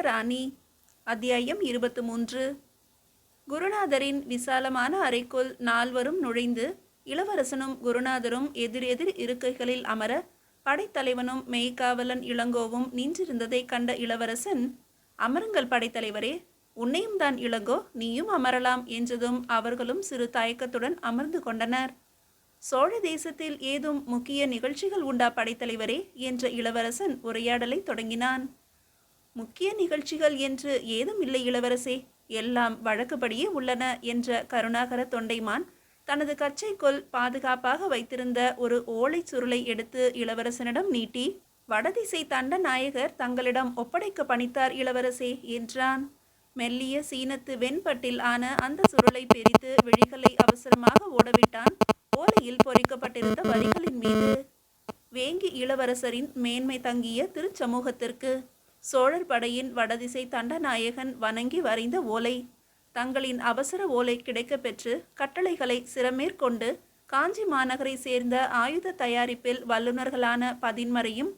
ராணி. அத்தியாயம் 23. குருநாதரின் விசாலமான அறைக்குள் நால்வரும் நுழைந்து இளவரசனும் குருநாதரும் எதிரெதிர் இருக்கைகளில் அமர படைத்தலைவனும் மெய்காவலன் இளங்கோவும் நின்றிருந்ததை கண்ட இளவரசன், அமருங்கள் படைத்தலைவரே, உன்னையும் தான் இளங்கோ, நீயும் அமரலாம் என்றதும் அவர்களும் சிறு தயக்கத்துடன் அமர்ந்து கொண்டனர். சோழ தேசத்தில் ஏதும் முக்கிய நிகழ்ச்சிகள் உண்டா படைத்தலைவரே என்ற இளவரசன் உரையாடலை தொடங்கினான். முக்கிய நிகழ்ச்சிகள் என்று ஏதும் இல்லை இளவரசே, எல்லாம் வழக்குப்படியே உள்ளன என்ற கருணாகர தொண்டைமான் தனது கச்சைக்குள் பாதுகாப்பாக வைத்திருந்த ஒரு ஓலை சுருளை எடுத்து இளவரசனிடம் நீட்டி, வடதிசை தண்ட நாயகர் தங்களிடம் ஒப்படைக்க பணித்தார் இளவரசே என்றான். மெல்லிய சீனத்து வெண்பட்டில் ஆன அந்த சுருளை பிரித்து விழிகளை அவசரமாக ஓடவிட்டான் ஓலையில் பொறிக்கப்பட்டிருந்த வரிகளின் மீது. வேங்கி இளவரசரின் மேன்மை தங்கிய திருச்சமூகத்திற்கு சோழர் படையின் வடதிசை தண்டநாயகன் வணங்கி வரைந்த ஓலை. தங்களின் அவசர ஓலை கிடைக்கப் பெற்று கட்டளைகளை சிறமேற்கொண்டு காஞ்சி மாநகரை சேர்ந்த ஆயுத தயாரிப்பில் வல்லுநர்களான பதின்மரையும்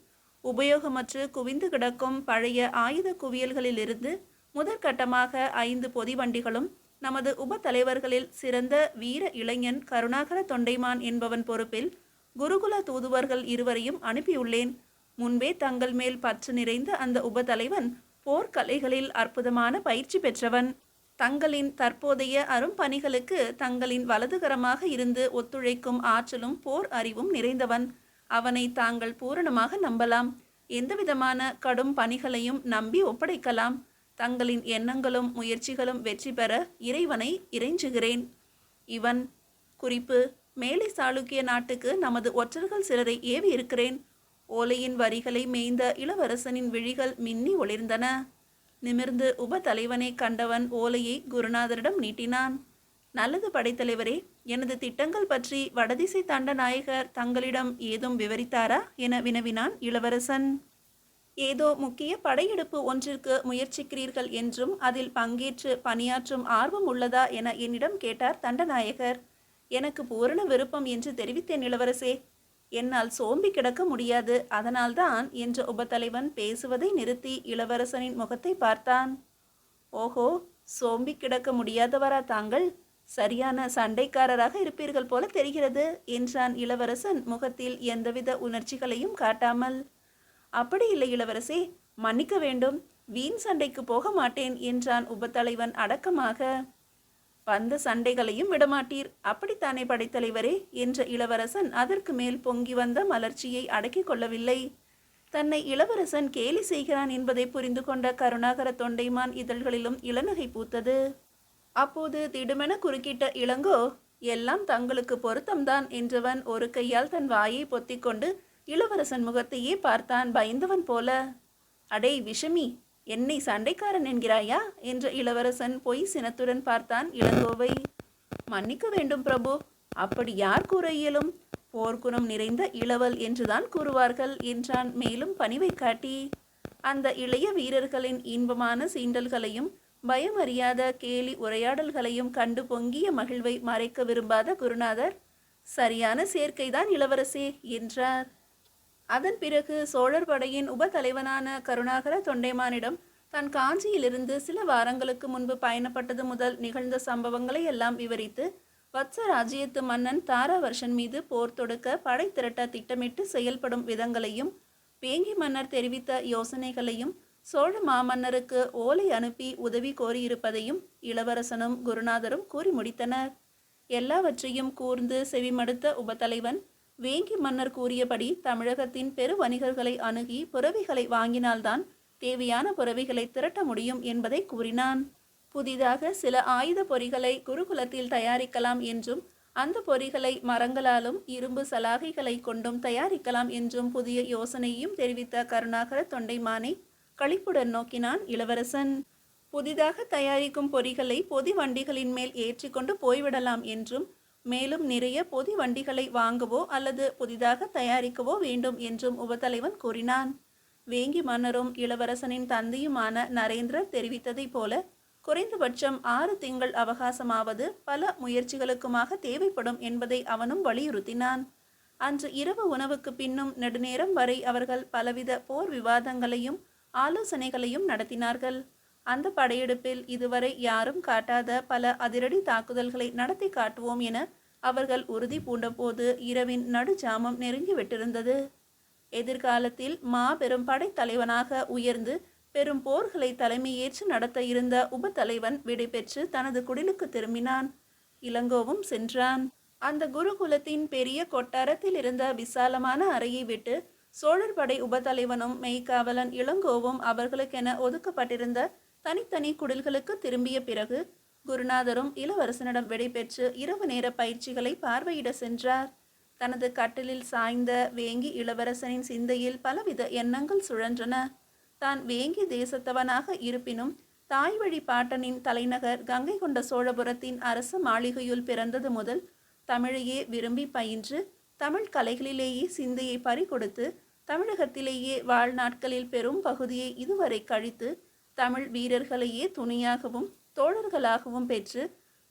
உபயோகமற்று குவிந்து கிடக்கும் பழைய ஆயுத குவியல்களிலிருந்து முதற்கட்டமாக 5 பொதிவண்டிகளும் நமது உப தலைவர்களில் சிறந்த வீர இளைஞன் கருணாகர தொண்டைமான் என்பவன் பொறுப்பில் குருகுல தூதுவர்கள் 2 அனுப்பியுள்ளேன். முன்பே தங்கள் மேல் பற்று நிறைந்த அந்த உபதலைவன் போர்க்கலைகளில் அற்புதமான பயிற்சி பெற்றவன். தங்களின் தற்போதைய அரும்பணிகளுக்கு தங்களின் வலதுகரமாக இருந்து ஒத்துழைக்கும் ஆற்றலும் போர் அறிவும் நிறைந்தவன். அவனை தாங்கள் பூரணமாக நம்பலாம். எந்தவிதமான கடும் பணிகளையும் நம்பி ஒப்படைக்கலாம். தங்களின் எண்ணங்களும் முயற்சிகளும் வெற்றி பெற இறைவனை இறைஞ்சுகிறேன். இவன் குறிப்பு: மேலை சாளுக்கிய நாட்டுக்கு நமது ஒற்றர்கள் சிலரை ஏவி இருக்கிறேன். ஓலையின் வரிகளை மேய்ந்த இளவரசனின் விழிகள் மின்னி ஒளிர்ந்தன. நிமிர்ந்து உப தலைவனை கண்டவன் ஓலையை குருநாதரிடம் நீட்டினான். நல்லது படைத்தலைவரே, எனது திட்டங்கள் பற்றி வடதிசை தண்டநாயகர் தங்களிடம் ஏதும் விவரித்தாரா என வினவினான் இளவரசன். ஏதோ முக்கிய படையெடுப்பு ஒன்றிற்கு முயற்சிக்கிறீர்கள் என்றும் அதில் பங்கேற்று பணியாற்றும் ஆர்வம் உள்ளதா என என்னிடம் கேட்டார் தண்டநாயகர். எனக்கு பூரண விருப்பம் என்று தெரிவித்தேன் இளவரசே. என்னால் சோம்பி கிடக்க முடியாது, அதனால்தான் என்ற உபதலைவன் பேசுவதை நிறுத்தி இளவரசனின் முகத்தை பார்த்தான். ஓஹோ, சோம்பி கிடக்க முடியாதவரா தாங்கள்? சரியான சண்டைக்காரராக இருப்பீர்கள் போல தெரிகிறது என்றான் இளவரசன் முகத்தில் எந்தவித உணர்ச்சிகளையும் காட்டாமல். அப்படி இல்லை இளவரசே, மன்னிக்க வேண்டும், வீண் சண்டைக்கு போக மாட்டேன் என்றான் உபதலைவன் அடக்கமாக. வந்த சண்டைகளையும் விடமாட்டீர், அப்படித்தானே படைத்தலைவரே என்ற இளவரசன் அதற்கு மேல் பொங்கி வந்த மலர்ச்சியை அடக்கிக் கொள்ளவில்லை. தன்னை இளவரசன் கேலி செய்கிறான் என்பதை புரிந்து கொண்ட கருணாகர தொண்டைமான் இதழ்களிலும் இளநகை பூத்தது. அப்போது திடுமென குறுக்கிட்ட இளங்கோ, எல்லாம் தங்களுக்கு பொருத்தம்தான் என்றவன் ஒரு கையால் தன் வாயை பொத்திக்கொண்டு இளவரசன் முகத்தையே பார்த்தான் பயந்தவன் போல. அடே விஷமி, என்னை சண்டைக்காரன் என்கிறாயா என்ற இளவரசன் பொய் சினத்துடன் பார்த்தான் இளங்கோவை. மன்னிக்க வேண்டும் பிரபு, அப்படி யார் கூற இயலும்? போர்க்குணம் நிறைந்த இளவல் என்றுதான் கூறுவார்கள் என்றான் மேலும் பணிவை காட்டி. அந்த இளைய வீரர்களின் இன்பமான சீண்டல்களையும் பயமறியாத கேலி உரையாடல்களையும் கண்டு பொங்கிய மகிழ்வை மறைக்க விரும்பாத குருநாதர், சரியான சேர்க்கைதான் இளவரசே என்றார். அதன் பிறகு சோழர் படையின் உப தலைவனான கருணாகர தொண்டைமானிடம் தான் காஞ்சியிலிருந்து சில வாரங்களுக்கு முன்பு பயணப்பட்டது முதல் நிகழ்ந்த சம்பவங்களை எல்லாம் விவரித்து வத்ச ராஜ்யத்து மன்னன் தாராவர்ஷன் மீது போர் தொடுக்க படை திரட்ட திட்டமிட்டு செயல்படும் விதங்களையும், வேங்கி மன்னர் தெரிவித்த யோசனைகளையும், சோழ மாமன்னருக்கு ஓலை அனுப்பி உதவி கோரியிருப்பதையும் இளவரசனும் குருநாதரும் கூறி முடித்தனர். எல்லாவற்றையும் கூர்ந்து செவிமடுத்த உபதலைவன் வேங்கி மன்னர் கூறியபடி தமிழகத்தின் பெரு வணிகர்களை அணுகி புறவிகளை வாங்கினால்தான் தேவையான புறவிகளை திரட்ட முடியும் என்பதை கூறினான். புதிதாக சில ஆயுத பொறிகளை குருகுலத்தில் தயாரிக்கலாம் என்றும் அந்த பொறிகளை மரங்களாலும் இரும்பு சலாகைகளை கொண்டும் தயாரிக்கலாம் என்றும் புதிய யோசனையும் தெரிவித்த கருணாகர தொண்டைமானை களிப்புடன் நோக்கினான் இளவரசன். புதிதாக தயாரிக்கும் பொறிகளை பொதி வண்டிகளின் மேல் ஏற்றி கொண்டு போய்விடலாம் என்றும், மேலும் நிறைய பொதி வண்டிகளை வாங்கவோ அல்லது புதிதாக தயாரிக்கவோ வேண்டும் என்றும் உபதலைவன் கூறினான். வேங்கி மன்னரும் இளவரசனின் தந்தையுமான நரேந்திரர் தெரிவித்ததை போல குறைந்தபட்சம் 6 திங்கள் அவகாசமாவது பல முயற்சிகளுக்குமாக தேவைப்படும் என்பதை அவனும் வலியுறுத்தினான். அன்று இரவு உணவுக்கு பின்னும் நெடுநேரம் வரை அவர்கள் பலவித போர் விவாதங்களையும் ஆலோசனைகளையும் நடத்தினார்கள். அந்த படையெடுப்பில் இதுவரை யாரும் காட்டாத பல அதிரடி தாக்குதல்களை நடத்தி காட்டுவோம் என அவர்கள் உறுதி பூண்டபோது இரவின் நடுஜாமம் நெருங்கிவிட்டிருந்தது. எதிர்காலத்தில் மாபெரும் படைத்தலைவனாக உயர்ந்து பெரும் போர்களை தலைமையேற்று நடத்த இருந்த உபத்தலைவன் விடைபெற்று தனது குடிலுக்கு திரும்பினான். இளங்கோவும் சென்றான். அந்த குருகுலத்தின் பெரிய கொட்டாரத்தில் இருந்த விசாலமான அறையை விட்டு சோழர் படை உபத்தலைவனும் மெய்காவலன் இளங்கோவும் அவர்களுக்கென ஒதுக்கப்பட்டிருந்த தனித்தனி குடில்களுக்கு திரும்பிய பிறகு குருநாதரும் இளவரசனிடம் விடைபெற்று இரவு நேர பயிற்சிகளை பார்வையிட சென்றார். தனது கட்டிலில் சாய்ந்த வேங்கி இளவரசனின் சிந்தையில் பலவித எண்ணங்கள் சுழன்றன. தான் வேங்கி தேசத்தவனாக இருப்பினும் தாய் வழி பாட்டனின் தலைநகர் கங்கை கொண்ட சோழபுரத்தின் அரச மாளிகையுள் பிறந்தது முதல் தமிழையே விரும்பி பயின்று தமிழ் கலைகளிலேயே சிந்தையை பறிகொடுத்து தமிழகத்திலேயே வாழ்நாட்களில் பெரும் பகுதியை இதுவரை கழித்து தமிழ் வீரர்களையே துணையாகவும் தோழர்களாகவும் பெற்று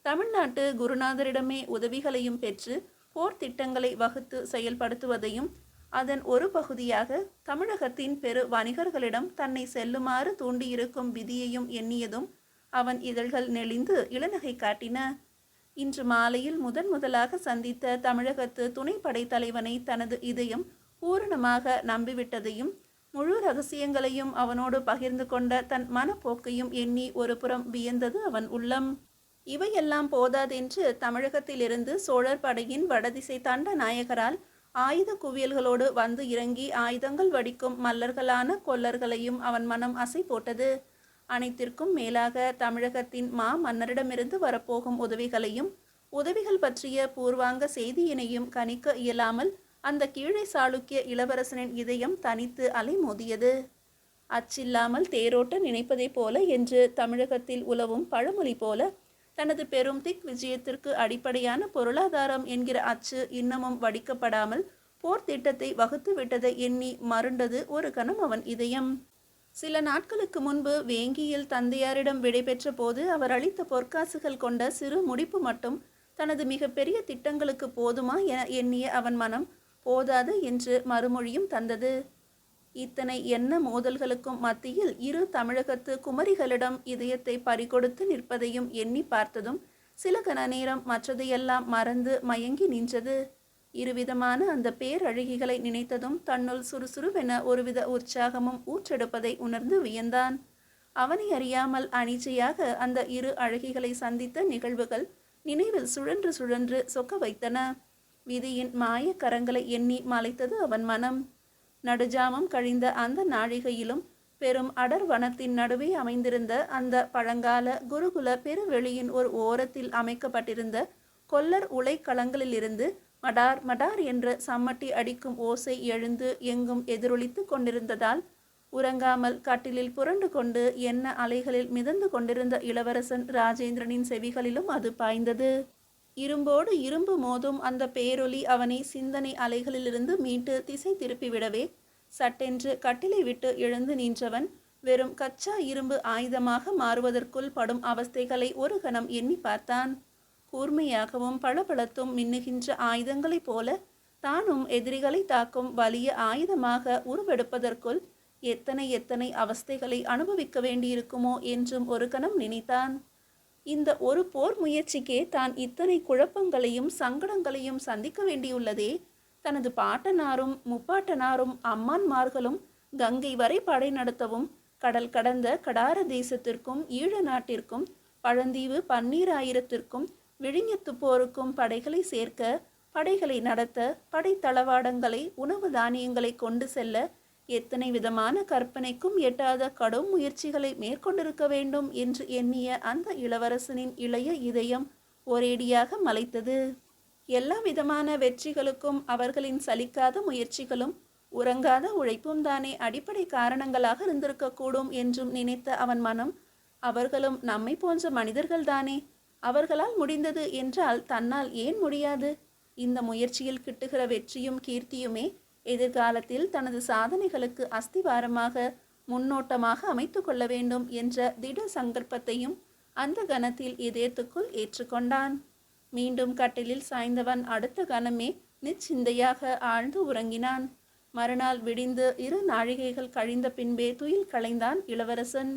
தமிழ்நாட்டு குருநாதரிடமே உதவிகளையும் பெற்று போர் திட்டங்களை வகுத்து செயல்படுத்துவதையும் அதன் ஒரு பகுதியாக தமிழகத்தின் பெரு வணிகர்களிடம் தன்னை செல்லுமாறு தூண்டியிருக்கும் விதியையும் எண்ணியதும் அவன் இதழ்கள் நெளிந்து இளநகை காட்டின. இன்று மாலையில் முதலாக சந்தித்த தமிழகத்து துணைப்படை தலைவனை தனது இதயம் பூரணமாக நம்பிவிட்டதையும் முழு ரகசியங்களையும் அவனோடு பகிர்ந்து கொண்ட தன் மனப்போக்கையும் எண்ணி ஒரு புறம் வியந்தது அவன் உள்ளம். இவையெல்லாம் போதாதென்று தமிழகத்திலிருந்து சோழர் படையின் வடதிசை தண்ட நாயகரால் ஆயுத குவியல்களோடு வந்து இறங்கி ஆயுதங்கள் வடிக்கும் மல்லர்களான கொல்லர்களையும் அவன் மனம் அசை போட்டது. அனைத்திற்கும் மேலாக தமிழகத்தின் மன்னரிடமிருந்து வரப்போகும் உதவிகள் பற்றிய பூர்வாங்க செய்தியினையும் கணிக்க இயலாமல் அந்த கீழே சாளுக்கிய இளவரசனின் இதயம் தனித்து அலைமோதியது. அச்சில்லாமல் தேரோட்ட நினைப்பதை போல என்று தமிழகத்தில் உலவும் பழமொழி போல தனது பெரும் திக் விஜயத்திற்கு அடிப்படையான பொருளாதாரம் என்கிற அச்சு இன்னமும் வடிக்கப்படாமல் போர் திட்டத்தை வகுத்து விட்டதை எண்ணி மருண்டது ஒரு கணம் அவன் இதயம். சில நாட்களுக்கு முன்பு வேங்கியில் தந்தையாரிடம் விடைபெற்ற போது அவர் அளித்த பொற்காசுகள் கொண்ட சிறு முடிப்பு மட்டும் தனது மிக பெரிய திட்டங்களுக்கு போதுமா என எண்ணிய அவன் மனம் போதாது என்று மறுமொழியும் தந்தது. இத்தனை என்ன மோதல்களுக்கும் மத்தியில் இரு தமிழகத்து குமரிகளிடம் இதயத்தை பறிகொடுத்து நிற்பதையும் எண்ணி பார்த்ததும் சில கண நேரம் மற்றதையெல்லாம் மறந்து மயங்கி நின்றது. இருவிதமான அந்த பேரழகிகளை நினைத்ததும் தன்னுள் சுறுசுறுவென ஒருவித உற்சாகமும் ஊற்றெடுப்பதை உணர்ந்து வியந்தான். அவனை அறியாமல் அனிச்சையாக அந்த இரு அழகிகளை சந்தித்த நிகழ்வுகள் நினைவில் சுழன்று சொக்க வைத்தன. விதியின் மாய கரங்களை எண்ணி மலைத்தது அவன் மனம். நடுஜாமம் கழிந்த அந்த நாழிகையிலும் பெரும் அடர் வனத்தின் நடுவே அமைந்திருந்த அந்த பழங்கால குருகுல பெருவெளியின் ஒரு ஓரத்தில் அமைக்கப்பட்டிருந்த கொல்லர் உலைக்களங்களிலிருந்து மடார் மடார் என்ற சம்மட்டி அடிக்கும் ஓசை எழுந்து எங்கும் எதிரொலித்து கொண்டிருந்ததால் உறங்காமல் கட்டிலில் புரண்டு கொண்டு என்ன அலைகளில் மிதந்து கொண்டிருந்த இளவரசன் ராஜேந்திரனின் செவிகளிலும் அது பாய்ந்தது. இரும்போடு இரும்பு மோதும் அந்த பேரொலி அவனை சிந்தனை அலைகளிலிருந்து மீட்டு திசை திருப்பிவிடவே சட்டென்று கட்டிலை விட்டு எழுந்து நின்றவன் வெறும் கச்சா இரும்பு ஆயுதமாக மாறுவதற்குள் படும் அவஸ்தைகளை ஒரு கணம் எண்ணி பார்த்தான். கூர்மையாகவும் பளபளத்தும் மின்னுகின்ற ஆயுதங்களைப் போல தானும் எதிரிகளை தாக்கும் வலிய ஆயுதமாக உருவெடுப்பதற்குள் எத்தனை அவஸ்தைகளை அனுபவிக்க வேண்டியிருக்குமோ என்றும் ஒரு கணம் நினைத்தான். இந்த ஒரு போர் முயற்சிக்கே தான் இத்தனை குழப்பங்களையும் சங்கடங்களையும் சந்திக்க வேண்டியுள்ளதே. தனது பாட்டனாரும் முப்பாட்டனாரும் அம்மான்மார்களும் கங்கை வரை படை நடத்தவும் கடல் கடந்த கடார தேசத்திற்கும் ஈழ நாட்டிற்கும் பழந்தீவு 12,000த்திற்கும் விழிஞத்து போருக்கும் படைகளை சேர்க்க படைகளை நடத்த படை தளவாடங்களை உணவு தானியங்களை கொண்டு செல்ல எத்தனை விதமான கற்பனைக்கும் எட்டாத கடும் முயற்சிகளை மேற்கொண்டிருக்க வேண்டும் என்று எண்ணிய அந்த இளவரசனின் இளைய இதயம் ஒரேடியாக மலைத்தது. எல்லா விதமான வெற்றிகளுக்கும் அவர்களின் சலிக்காத முயற்சிகளும் உறங்காத உழைப்பும் தானே அடிப்படை காரணங்களாக இருந்திருக்கக்கூடும் என்றும் நினைத்த அவன் மனம், அவர்களும் நம்மை போன்ற மனிதர்கள்தானே, அவர்களால் முடிந்தது என்றால் தன்னால் ஏன் முடியாது? இந்த முயற்சியில் கிட்டுகிற வெற்றியும் கீர்த்தியுமே எதிர்காலத்தில் தனது சாதனைகளுக்கு அஸ்திவாரமாக முன்னோட்டமாக அமைத்து கொள்ள வேண்டும் என்ற திட சங்கல்பத்தையும் அந்த கணத்தில் இதயத்துக்குள் ஏற்றுக்கொண்டான். மீண்டும் கட்டிலில் சாய்ந்தவன் அடுத்த கணமே நிச்சிந்தையாக ஆழ்ந்து உறங்கினான். மறுநாள் விடிந்து 2 நாழிகைகள் கழிந்த பின்பே துயில் களைந்தான் இளவரசன்.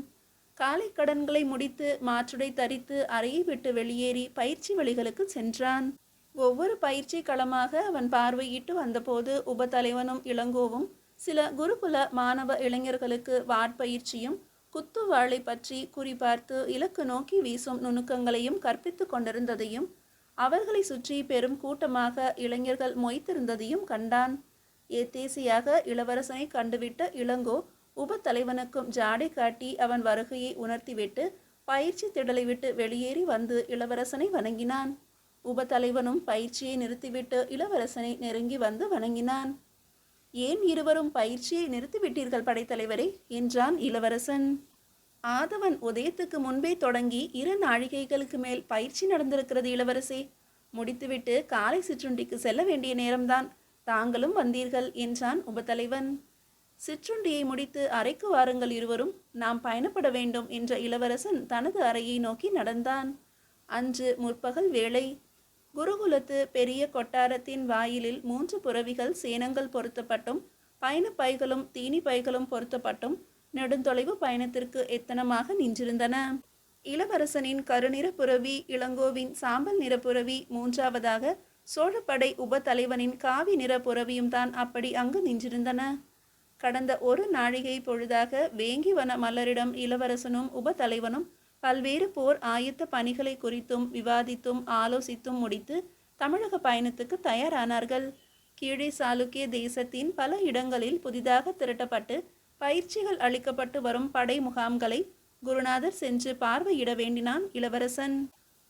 காலை கடன்களை முடித்து மாற்றுடை தரித்து அறையை விட்டு வெளியேறி பயிற்சி வழிகளுக்கு சென்றான். ஒவ்வொரு பயிற்சி களமாக அவன் பார்வையிட்டு வந்தபோது உபதலைவனும் இளங்கோவும் சில குருகுல மாணவ இளைஞர்களுக்கு வாட்பயிற்சியும் குத்து வாளை பற்றி குறிபார்த்து இலக்கு நோக்கி வீசும் நுணுக்கங்களையும் கற்பித்து கொண்டிருந்ததையும் அவர்களை சுற்றி பெரும் கூட்டமாக இளைஞர்கள் மொய்த்திருந்ததையும் கண்டான். ஏத்தேசியாக இளவரசனை கண்டுவிட்ட இளங்கோ உபத்தலைவனுக்கும் ஜாடை காட்டி அவன் வருகையை உணர்த்திவிட்டு பயிற்சி திடலை விட்டு வெளியேறி வந்து இளவரசனை வணங்கினான். உபத்தலைவனும் பயிற்சியை நிறுத்திவிட்டு இளவரசனை நெருங்கி வந்து வணங்கினான். ஏன் இருவரும் பயிற்சியை நிறுத்திவிட்டீர்கள் படைத்தலைவரே என்றான் இளவரசன். ஆதவன் உதயத்துக்கு முன்பே தொடங்கி 2 நாழிகைகளுக்கு மேல் பயிற்சி நடந்திருக்கிறது இளவரசே. முடித்துவிட்டு காலை சிற்றுண்டிக்கு செல்ல வேண்டிய நேரம்தான். தாங்களும் வந்தீர்கள் என்றான் உபத்தலைவன். சிற்றுண்டியை முடித்து அறைக்கு வாருங்கள் இருவரும், நாம் பயணப்பட வேண்டும் என்ற இளவரசன் தனது அறையை நோக்கி நடந்தான். அன்று முற்பகல் வேளை. குருகுலத்து பெரிய கொட்டாரத்தின் வாயிலில் 3 புறவிகள் சேனங்கள் பொருத்தப்பட்டும் பயணப் பைகளும் தீனி பைகளும் பொருத்தப்பட்டும் நெடுந்தொலைவு பயணத்திற்கு எத்தனமாக நின்றிருந்தன. இளவரசனின் கருநிற புறவி, இளங்கோவின் சாம்பல் நிற புறவி, 3ஆவதாக சோழப்படை உபதலைவனின் காவி நிற புறவியும் தான் அப்படி அங்கு நின்றிருந்தன. கடந்த 1 நாழிகை பொழுதாக வேங்கிவன மல்லரிடம் இளவரசனும் உபதலைவனும் பல்வேறு போர் ஆயத்த பணிகளை குறித்தும் விவாதித்தும் ஆலோசித்தும் முடித்து தமிழக பயணத்துக்கு தயாரானார்கள். கீழே சாளுக்கிய தேசத்தின் பல இடங்களில் புதிதாக திரட்டப்பட்டு பயிற்சிகள் அளிக்கப்பட்டு வரும் படை முகாம்களை குருநாதர் சென்று பார்வையிட வேண்டினான் இளவரசன்.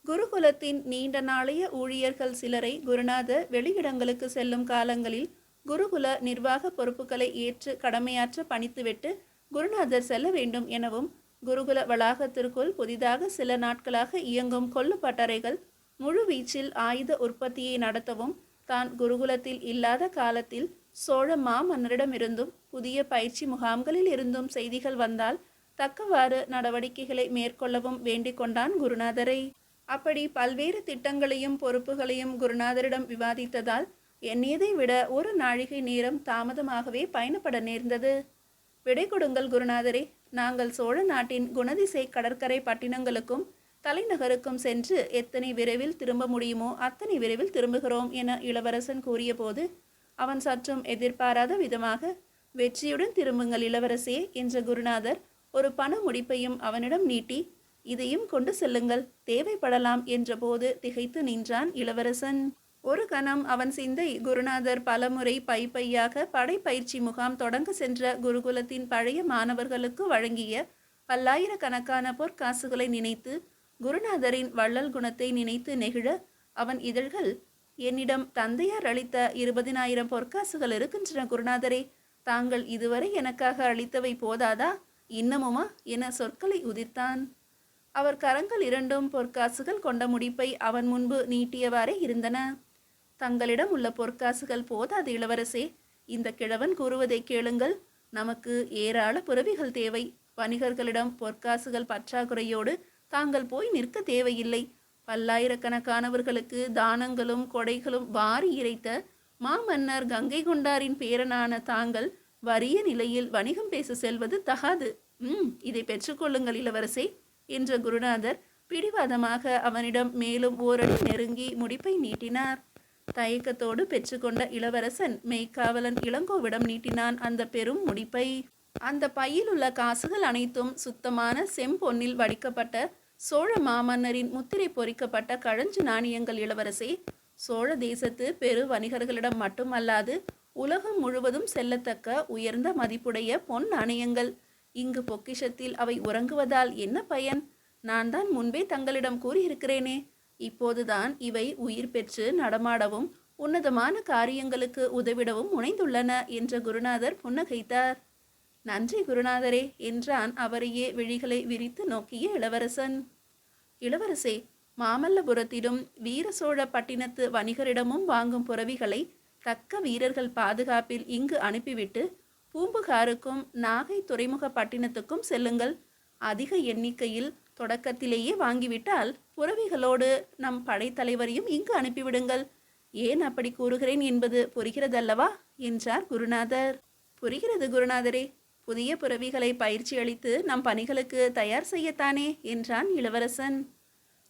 குருகுலத்தின் நீண்ட நாளைய ஊழியர்கள் சிலரை குருநாதர் வெளியிடங்களுக்கு செல்லும் காலங்களில் குருகுல நிர்வாக பொறுப்புகளை ஏற்று கடமையாற்ற பணித்துவிட்டு குருநாதர் செல்ல வேண்டும் எனவும், குருகுல வளாகத்திற்குள் புதிதாக சில நாட்களாக இயங்கும் கொல்லு பட்டறைகள் முழு வீச்சில் ஆயுத உற்பத்தியை நடத்தவும், தான் குருகுலத்தில் இல்லாத காலத்தில் சோழ மாமன்னரிடமிருந்தும் புதிய பயிற்சி முகாம்களில் இருந்தும் செய்திகள் வந்தால் தக்கவாறு நடவடிக்கைகளை மேற்கொள்ளவும் வேண்டிக் கொண்டான் குருநாதரை. அப்படி பல்வேறு திட்டங்களையும் பொறுப்புகளையும் குருநாதரிடம் விவாதித்ததால் எண்ணியதை விட 1 நாழிகை நேரம் தாமதமாகவே பயணப்பட நேர்ந்தது. விடை கொடுங்கள் குருநாதரே, நாங்கள் சோழ நாட்டின் குணதிசை கடற்கரை பட்டினங்களுக்கும் தலைநகருக்கும் சென்று எத்தனை விரைவில் திரும்ப முடியுமோ அத்தனை விரைவில் திரும்புகிறோம் என இளவரசன் கூறிய போது அவன் சற்றும் எதிர்பாராத விதமாக, வெற்றியுடன் திரும்புங்கள் இளவரசே என்ற குருநாதர் ஒரு பண முடிப்பையும் அவனிடம் நீட்டி, இதையும் கொண்டு செல்லுங்கள், தேவைப்படலாம் என்ற போது திகைத்து நின்றான் இளவரசன். ஒரு கணம் அவன் சிந்தை குருநாதர் பலமுறை பையாக படைப்பயிற்சி முகாம் தொடங்க சென்ற குருகுலத்தின் பழைய மாணவர்களுக்கு வழங்கிய பல்லாயிரக்கணக்கான பொற்காசுகளை நினைத்து குருநாதரின் வள்ளல் குணத்தை நினைத்து நெகிழ அவன் இதழ்கள், என்னிடம் தந்தையார் அளித்த 20,000 பொற்காசுகள் இருக்கின்றன குருநாதரே, தாங்கள் இதுவரை எனக்காக அளித்தவை போதாதா, இன்னமுமா என சொற்களை உதிர்த்தான். அவர் கரங்கள் 2ம் பொற்காசுகள் கொண்ட முடிப்பை அவன் முன்பு நீட்டியவாறே இருந்தன. தங்களிடம் உள்ள பொற்காசுகள் போதாது இளவரசே, இந்த கிழவன் கூறுவதை கேளுங்கள், நமக்கு ஏராள புறவிகள் தேவை. வணிகர்களிடம் பொற்காசுகள் பற்றாக்குறையோடு தாங்கள் போய் நிற்க தேவையில்லை. பல்லாயிரக்கணக்கானவர்களுக்கு தானங்களும் கொடைகளும் வாரி இறைத்த மாமன்னர் கங்கை கொண்டாரின் பேரனான தாங்கள் வறிய நிலையில் வணிகம் பேச செல்வது தகாது. இதை பெற்றுக்கொள்ளுங்கள் இளவரசே என்ற குருநாதர் பிடிவாதமாக அவனிடம் மேலும் ஓரடி நெருங்கி முடிப்பை நீட்டினார். தயக்கத்தோடு பெற்றுக்கொண்ட இளவரசன் மெய்க்காவலன் இளங்கோவிடம் நீட்டினான் அந்த பெரும் முடிப்பை. அந்த பையில் உள்ள காசுகள் அனைத்தும் சுத்தமான செம்பொன்னில் வடிக்கப்பட்ட சோழ மாமன்னரின் முத்திரை பொறிக்கப்பட்ட கழஞ்சு நாணயங்கள் இளவரசே. சோழ தேசத்து பெரு வணிகர்களிடம் மட்டுமல்லாது உலகம் முழுவதும் செல்லத்தக்க உயர்ந்த மதிப்புடைய பொன் நாணயங்கள். இங்கு பொக்கிஷத்தில் அவை உறங்குவதால் என்ன பயன்? நான் தான் முன்பே தங்களிடம் கூறியிருக்கிறேனே, இப்போதுதான் இவை உயிர் பெற்று நடமாடவும் உன்னதமான காரியங்களுக்கு உதவிடவும் முனைந்துள்ளன என்ற குருநாதர் புன்னகைத்தார். நன்றி குருநாதரே என்றான் அவரையே விழிகளை விரித்து நோக்கிய இளவரசன். இளவரசே, மாமல்லபுரத்திலும் வீர சோழ பட்டினத்து வணிகரிடமும் வாங்கும் புறவிகளை தக்க வீரர்கள் பாதுகாப்பில் இங்கு அனுப்பிவிட்டு பூம்புகாருக்கும் நாகை துறைமுக பட்டினத்துக்கும் செல்லுங்கள். அதிக எண்ணிக்கையில் தொடக்கத்திலேயே வாங்கிவிட்டால் புறவிகளோடு நம் படைத்தலைவரையும் இங்கு அனுப்பிவிடுங்கள். ஏன் அப்படி கூறுகிறேன் என்பது புரிகிறதல்லவா என்றார் குருநாதர். புரிகிறது குருநாதரே. புதிய புரவிகளை பயிற்சி அளித்து நம் பணிகளுக்கு தயார் செய்யத்தானே என்றான் இளவரசன்.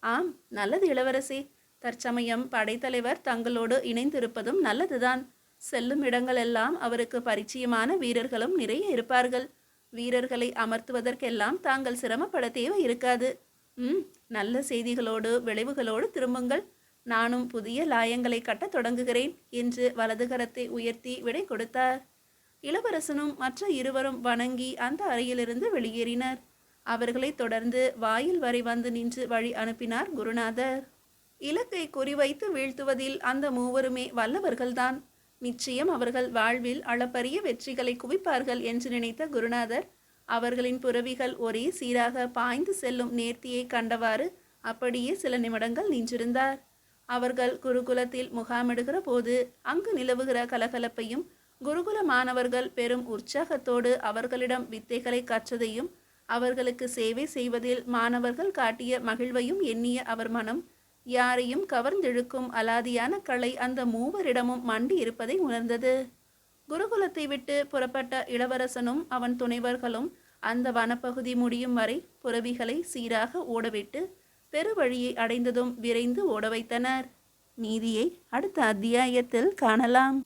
ஆம், நல்லது இளவரசே. தற்சமயம் படைத்தலைவர் தங்களோடு இணைந்திருப்பதும் நல்லதுதான். செல்லும் இடங்களெல்லாம் அவருக்கு பரிச்சயமான வீரர்களும் நிறைய இருப்பார்கள். வீரர்களை அமர்த்துவதற்கெல்லாம் தாங்கள் சிரமப்பட தேவை இருக்காது. நல்ல செய்திகளோடு விளைவுகளோடு திரும்புங்கள். நானும் புதிய லாயங்களை கட்டத் தொடங்குகிறேன் என்று வலதுகரத்தை உயர்த்தி விடை கொடுத்தார். இளவரசனும் மற்ற இருவரும் வணங்கி அந்த அறையிலிருந்து வெளியேறினர். அவர்களை தொடர்ந்து வாயில் வரை வந்து நின்று வழி அனுப்பினார் குருநாதர். இலக்கை குறிவைத்து வீழ்த்துவதில் அந்த மூவருமே வல்லவர்கள்தான். நிச்சயம் அவர்கள் வாழ்வில் அளப்பரிய வெற்றிகளை குவிப்பார்கள் என்று நினைத்த குருநாதர் அவர்களின் புரவிகள் ஒரே சீராக பாய்ந்து செல்லும் நேர்த்தியை கண்டவாறு அப்படியே சில நிமிடங்கள் நின்றிருந்தார். அவர்கள் குருகுலத்தில் முகாமிடுகிற போது அங்கு நிலவுகிற கலகலப்பையும் குருகுல மாணவர்கள் பெரும் உற்சாகத்தோடு அவர்களிடம் வித்தைகளை கற்றதையும் அவர்களுக்கு சேவை செய்வதில் மாணவர்கள் காட்டிய மகிழ்வையும் எண்ணிய அவர் மனம் யாரையும் கவர்ந்தெழுக்கும் அலாதியான கலை அந்த மூவரிடமும் மண்டி இருப்பதை உணர்ந்தது. குருகுலத்தை விட்டு புறப்பட்ட இளவரசனும் அவன் துணைவர்களும் அந்த வனப்பகுதி முடியும் வரை புரவிகளை சீராக ஓடவிட்டு பெருவழியை அடைந்ததும் விரைந்து ஓட வைத்தனர். மீதியை அடுத்த அத்தியாயத்தில் காணலாம்.